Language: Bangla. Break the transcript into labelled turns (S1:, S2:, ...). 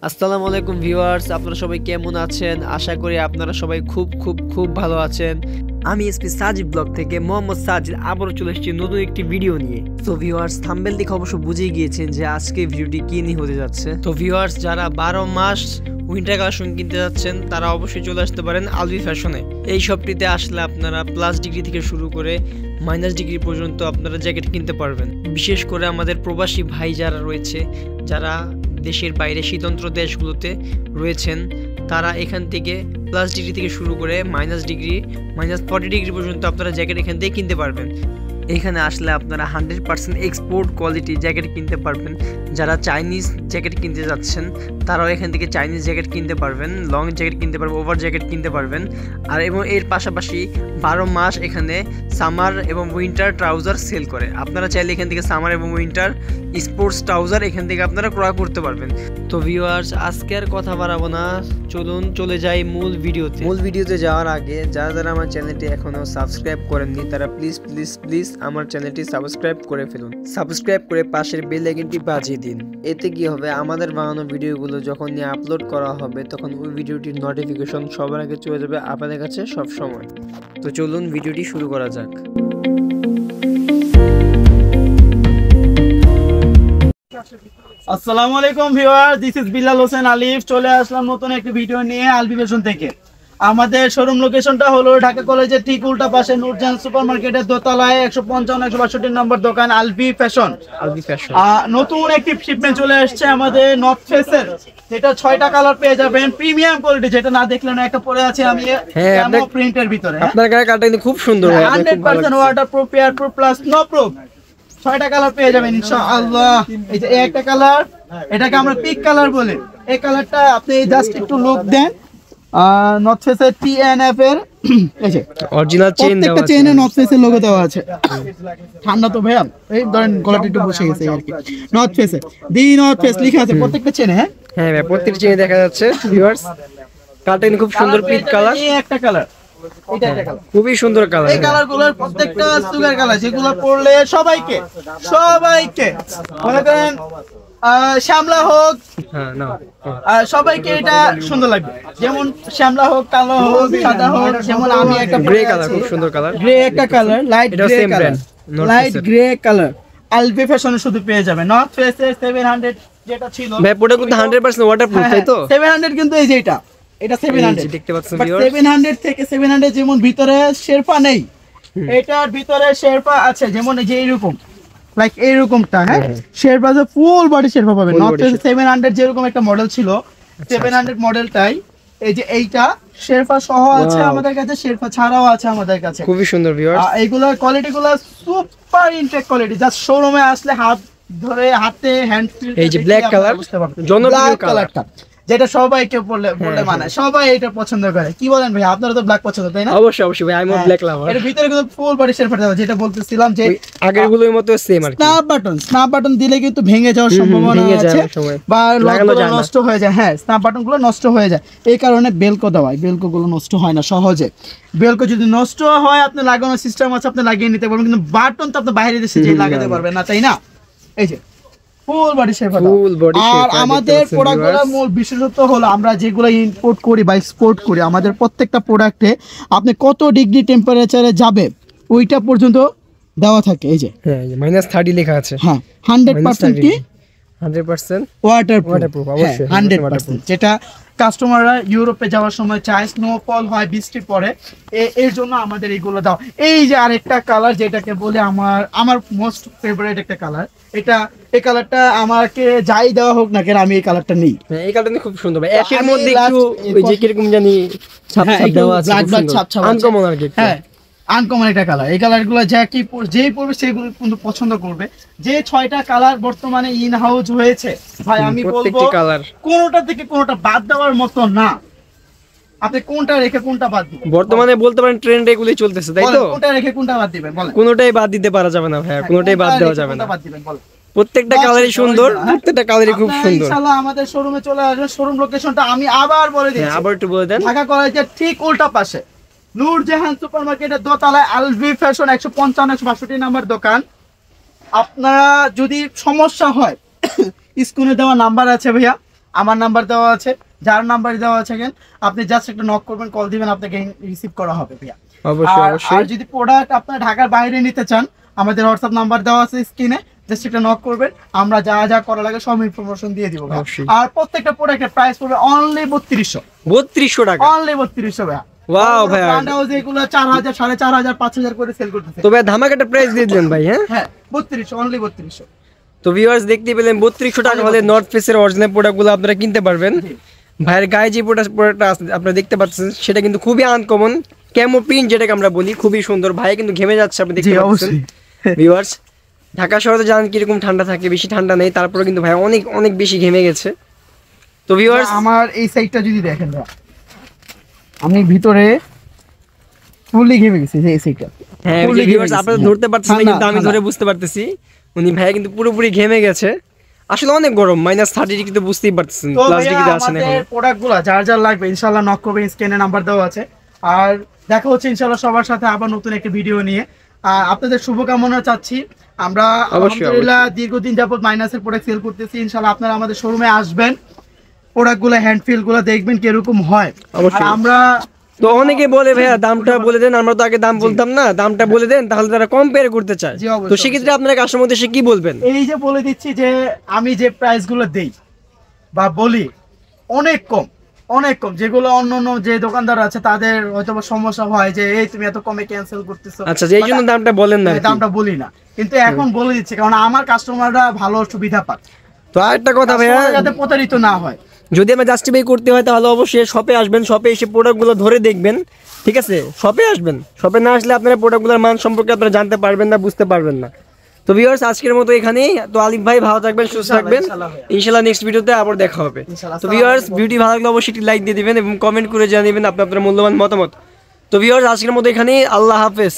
S1: আসসালামু আলাইকুম ভিউয়ার্স, আপনারা সবাই কেমন আছেন? আশা করি আপনারা সবাই খুব ভালো আছেন। আমি এসপি সাজিদ ব্লগ থেকে মোহাম্মদ সাজিদ আবারও চলে এসেছি নতুন একটি ভিডিও নিয়ে। তো ভিউয়ার্স, থাম্বনেল দেখে অবশ্য বুঝেই গিয়েছেন যে আজকে ভিডিওটি কি নিয়ে হতে যাচ্ছে। তো ভিউয়ার্স, যারা 12 মাস উইন্টার কালেকশন কিনতে যাচ্ছেন তারা অবশ্যই চলে আসতে পারেন আলভি ফ্যাশনে। এই শপটিতে আসলে আপনারা প্লাস ডিগ্রি থেকে শুরু করে মাইনাস ডিগ্রি পর্যন্ত আপনারা জ্যাকেট কিনতে পারবেন। বিশেষ করে আমাদের প্রবাসী ভাই যারা রয়েছে, যারা দেশের বাইরে শীতন্ত্র দেশগুলোতে রয়েছেন, তারা এখান থেকে প্লাস ডিগ্রি থেকে শুরু করে -40 ডিগ্রি পর্যন্ত আপনারা জ্যাকেট এখান থেকে কিনতে পারবেন। এখানে আসলে আপনারা 100% এক্সপোর্ট কোয়ালিটি জ্যাকেট কিনতে পারবেন। যারা চাইনিজ জ্যাকেট কিনতে যাচ্ছেন তারাও এখান থেকে চাইনিজ জ্যাকেট কিনতে পারবেন, লং জ্যাকেট কিনতে পারবেন, ওভার জ্যাকেট কিনতে পারবেন। আর এবং এর পাশাপাশি 12 মাস এখানে সামার এবং উইন্টার ট্রাউজার সেল করে। আপনারা চাইলে এখান থেকে সামার এবং উইন্টার স্পোর্টস ট্রাউজার এখান থেকে আপনারা ক্রয় করতে পারবেন। তো ভিউয়ার্স, আজকে আর কথা বাড়াবো না, চলুন চলে যাই মূল ভিডিওতে যাওয়ার আগে যারা আমার চ্যানেলটি এখনো সাবস্ক্রাইব করেননি তারা প্লিজ আমার চ্যানেলটি সাবস্ক্রাইব করে ফেলুন। সাবস্ক্রাইব করে পাশের বেল আইকনটি বাজিয়ে দিন। এতে কি হবে, আমাদের বানানো ভিডিওগুলো যখন নিয়ে আপলোড করা হবে তখন ওই ভিডিওটির নোটিফিকেশন সবার আগে চলে যাবে আপনাদের কাছে সব সময়। তো চলুন ভিডিওটি শুরু করা যাক।
S2: আসসালামু আলাইকুম viewer, this is Bilal Hossain আলিফ। চলে আসলাম নতুন একটি ভিডিও নিয়ে আলভি ফ্যাশন থেকে। আমাদের শোরুম লোকেশনটা হলো ঢাকা কলেজের ঠিক উল্টা পাশে নূরজাহান সুপার মার্কেটের দোতলায় 155-162 নম্বর দোকান আলভি ফ্যাশন। নতুন একটি শিপমেন্ট চলে আসছে আমাদের নর্থ ফেসের, যেটা 6টা কালার পেয়ে যাবেন, প্রিমিয়াম কোয়ালিটি। যেটা না দেখলে না, একটা পরে আছে আমি প্রিন্টের ভিতরে।
S1: আপনার গায়ে কাটা কিন্তু খুব সুন্দর,
S2: 100% waterproof, airproof plus no proof. 6টা কালার পেয়ে যাবেন ইনশাআল্লাহ। এই যে একটা কালার, এটাকে আমরা পিক কালার বলি। এই কালারটা আপনি জাস্ট একটু লুক দেন। নর্থ ফেসের টিএনএফ এর এই যে অরিজিনাল চেইন দেওয়া আছে, প্রত্যেকটা চেইনে নর্থ ফেসের লোগো দেওয়া আছে। ঠান্ডা তো ভাইয়া, এই ধরেন গলাটা একটু বসে গেছে আর কি। নর্থ ফেসে নর্থ ফেস লেখা আছে প্রত্যেকটা চেইনে।
S1: হ্যাঁ ভাই, প্রত্যেকটা চেইনে দেখা যাচ্ছে। ভিউয়ার্স, কালারটা খুব সুন্দর, পিক কালার।
S2: এই একটা কালার,
S1: খুবই সুন্দর কালার।
S2: এই কালারগুলোর প্রত্যেকটা সুগার কালার, যেগুলো পরলে সবাইকে মনে করেন শ্যামলা হোক, সবাইকে এটা সুন্দর লাগবে। যেমন শ্যামলা হোক, কালো হোক, সাদা হোক। যেমন আমি একটা
S1: গ্রে কালার, খুব সুন্দর কালার,
S2: গ্রে একটা colour, light grey colour Alvi ফ্যাশনে শুধু পেয়ে যাবে। নর্থ ফেসে 700 যেটা ছিল
S1: ভাই, পুরো কিন্তু 100% ওয়াটারপ্রুফ, তাই তো?
S2: 700 কিন্তু এই যে এটা 700
S1: দেখতে পাচ্ছেন।
S2: 700 থেকে 700 যেমন ভিতরে শেরপা নেই, এটার ভিতরে শেরপা আছে। যেমন এই যে এইরকম, লাইক এইরকমটা, হ্যাঁ, শেরপা আছে, ফুল বডি শেরপা পাবেন। নট 700 যেরকম একটা মডেল ছিল, 700 মডেলটাই এই যে এইটা শেরপা সহ আছে আমাদের কাছে, শেরপা ছাড়াও আছে আমাদের কাছে।
S1: খুবই সুন্দর ভিউয়ার্স,
S2: এইগুলোর কোয়ালিটিগুলো সুপার ইনটেক কোয়ালিটি। জাস্ট শোরুমে আসলে হাত ধরে, হাতে হ্যান্ড ফিল,
S1: এই যে ব্ল্যাক কালার, জনপ্রিয় কালারটা,
S2: যেটা সবাইকে বললে মানে সবাই এটা পছন্দ করে। কি বলেন ভাই, আপনারা তো ব্ল্যাক পছন্দ, তাই না?
S1: অবশ্যই ভাই, আমি ব্ল্যাক লাভার।
S2: এর ভিতরে কিন্তু ফুল বডি শেরপা দেওয়া, যেটা বলতেছিলাম যে
S1: আগের গুলোর মতো সেম আর কি।
S2: স্ন্যাপ বাটন দিলে কিন্তু ভেঙে যাওয়ার সম্ভাবনা আছে বা নষ্ট হয়ে যায়। হ্যাঁ, স্ন্যাপ বাটন গুলো নষ্ট হয়ে যায়, এই কারণে বেলকো দেওয়া। বেলকো গুলো নষ্ট হয় না সহজে। বেলকো যদি নষ্ট হয়, আপনি লাগানোর সিস্টেম আছে, আপনি লাগিয়ে নিতে পারবেন, কিন্তু বাটন তো আপনি বাইরে দেশে যে লাগাতে পারবেন না, তাই না? এই যে ফুল বডি শেরপা। আর আমাদের প্রোডাক্টগুলোর মূল বিশেষত্ব হলো, আমরা যেগুলো ইম্পোর্ট করি বা এক্সপোর্ট করি, আমাদের প্রত্যেকটা প্রোডাক্টে আপনি কত ডিগ্রি টেম্পারেচারে যাবে ওইটা পর্যন্ত দেওয়া থাকে। এই যে
S1: হ্যাঁ, -30 লেখা আছে।
S2: হ্যাঁ, 100% কি
S1: 100%
S2: ওয়াটারপ্রুফ, অবশ্যই 100%। যেটা কাস্টমাররা ইউরোপে যাওয়ার সময় চায়, স্নোফল হয়, বৃষ্টি পড়ে, এর জন্য আমাদের এইগুলো দাও। এই যে আরেকটা কালার, যেটাকে বলে আমার মোস্ট ফেভারিট একটা কালার, এই কালারটা আমাকে যাই দেওয়া হোক না কেন, আমি এই কালারটা নেই।
S1: এই কালারটা খুব সুন্দর ভাই। একের মধ্যে একটু ওই যে কিরকম জানি ছাপ দেওয়া আছে, আনকমন আর কি। হ্যাঁ,
S2: আনকমন একটা কালার। এই কালারগুলো যেই পড়বে সেগুলো কিন্তু পছন্দ করবে। যে 6টা কালার বর্তমানে ইন হাউস হয়েছে ভাই, আমি বলবো কোনোটা থেকে কোনোটা বাদ দেওয়ার মতো না। আপনি কোনটা রেখে কোনটা বাদ দিবেন?
S1: বর্তমানে বলতে পারেন ট্রেন্ড এগুলোই চলতেছে, তাই তো?
S2: কোনটা রেখে কোনটা বাদ দিবেন বলেন?
S1: কোনোটাই বাদ দিতে পারা যাবে না ভাই, কোনোটাই বাদ দেওয়া যাবে না।
S2: বাদ দিবেন বলেন?
S1: প্রত্যেকটা কালারই সুন্দর, প্রত্যেকটা কালারই খুব সুন্দর।
S2: ইনশাআল্লাহ আমাদের শোরুমে চলে আসবেন। শোরুম লোকেশনটা আমি আবার বলে দিচ্ছি,
S1: আবার একটু বলে দেন।
S2: ঢাকা কলেজের ঠিক উল্টা পাশে নূরজাহান সুপার মার্কেটের দোতলায় আলভি ফ্যাশন 155-162 নম্বর দোকান। আপনারা যদি সমস্যা হয়, স্ক্রিনে দেওয়া নাম্বার আছে ভাইয়া, আমার নাম্বার দেওয়া আছে, যার নাম্বার দেওয়া আছে কেন আপনি জাস্ট একটা নক করবেন, কল দিবেন, আপনাকে রিসিভ করা হবে ভাইয়া।
S1: অবশ্যই অবশ্যই।
S2: আর যদি প্রোডাক্ট আপনারা ঢাকার বাইরে নিতে চান, আমাদের হোয়াটসঅ্যাপ নাম্বার দেওয়া আছে স্ক্রিনে, জাস্ট একটা নক করবেন, আমরা যা যা করা লাগে সব ইনফরমেশন দিয়ে দিব। আর প্রত্যেকটা প্রোডাক্টের প্রাইস পড়বে অনলি 3200 টাকা, অনলি 3200 ভাইয়া। ওয়াও ভাই, ব্র্যান্ড হাউস এগুলো 4000 4500 5000 করে সেল করতেছে।
S1: তো ভাই ধামাকাটা প্রাইস দিয়ে দিলেন ভাই। হ্যাঁ
S2: 3200, অনলি 3200।
S1: তো ভিউয়ার্স দেখতে পেলেন 3200 টাকা হলে নর্থ ফেসের অরিজিনাল প্রোডাক্টগুলো আপনারা কিনতে পারবেন। ভাইয়ের গায়ে যে প্রোডাক্টটা আপনারা দেখতে পাচ্ছেন সেটা কিন্তু খুবই আনকমন, ক্যামো প্রিন্ট যেটাকে আমরা বলি, খুবই সুন্দর। ভাই কিন্তু ঘেমে যাচ্ছে, আপনি দেখতে পাচ্ছেন ভিউয়ার্স। ঢাকা শহরে জানেন কিরকম ঠান্ডা থাকে, বেশি ঠান্ডা নেই, তারপরে কিন্তু ভাই অনেক অনেক বেশি ঘেমে গেছে। তো ভিউয়ার্স
S2: আমার এই সাইডটা যদি দেখেন ভাই, আমি ভিতরে ফুললি ঘেমে গেছি এই সাইডটা।
S1: হ্যাঁ ভিউয়ার্স আপনারা ধরতে পারছেন না, কিন্তু আমি ধরে বুঝতে পারতেছি উনি ভাই কিন্তু পুরোপুরি ঘেমে গেছে। আসলে অনেক গরম, -30 ডিগ্রি তো বুঝতেই পারতেছেন। প্লাস ডিগ্রিতে আছেন এখন।
S2: আমাদের প্রোডাক্টগুলো যার যার লাগবে ইনশাআল্লাহ নক করবেন, স্ক্রিনে নাম্বার দেওয়া আছে। আর দেখা হচ্ছে ইনশাআল্লাহ সবার সাথে আবার নতুন একটা ভিডিও নিয়ে। আপনাদের শুভকামনা চাচ্ছি। আমরা আলহামদুলিল্লাহ দীর্ঘদিন যাবত মাইনাসের প্রোডাক্ট সেল করতেছি। ইনশাআল্লাহ আপনারা আমাদের শোরুমে আসবেন, প্রোডাক্টগুলো হ্যান্ড ফিলগুলো দেখবেন কিরকম হয়। আর আমরা
S1: তো অনেকে বলে ভাইয়া দামটা বলে দেন, আমরা তো আগে দাম বলতাম না, দামটা বলে দেন, তাহলে তারা কম্পেয়ার করতে চায়। তো সেক্ষেত্রে আপনারা কাস্টমার উদ্দেশ্যে কি বলবেন?
S2: এই যে বলে দিচ্ছি যে আমি যে প্রাইসগুলো দেই বা বলি অনেক কম, অনেক কম, যেগুলো অন্য অন্য যে দোকানদার আছে তাদের হয়তো সমস্যা হয় যে এই তুমি এত কমে ক্যান্সেল করতেছো।
S1: আচ্ছা, এই জন্য দামটা বলেন না,
S2: দামটা বলি না, কিন্তু এখন বলে দিচ্ছি কারণ আমার কাস্টমাররা ভালো সুবিধা পায়।
S1: তো আরেকটা কথা ভাইয়া,
S2: যাতে প্রতারিত না হয়,
S1: যদি আমরা জাস্টিফাই করতে হয় তাহলে অবশ্যই শপে আসবেন, শপে এসে প্রোডাক্টগুলো ধরে দেখবেন, ঠিক আছে? শপে আসবেন, শপে না আসলে আপনারা প্রোডাক্টগুলোর মান সম্পর্কে আপনারা জানতে পারবেন না, বুঝতে পারবেন না। তো ভিউয়ার্স আজকের মতো এখানেই। তো আলিফ ভাই ভালো থাকবেন, সুস্থ থাকবেন, ইনশাআল্লাহ নেক্সট ভিডিওতে আবার দেখা হবে। তো ভিউয়ার্স ভিডিও ভালো লাগলে অবশ্যই একটি লাইক দিয়ে দিবেন এবং কমেন্ট করে জানিয়ে দিবেন আপনার মূল্যবান মতামত। তো ভিউয়ার্স আজকের মতো এখানেই, আল্লাহ হাফেজ।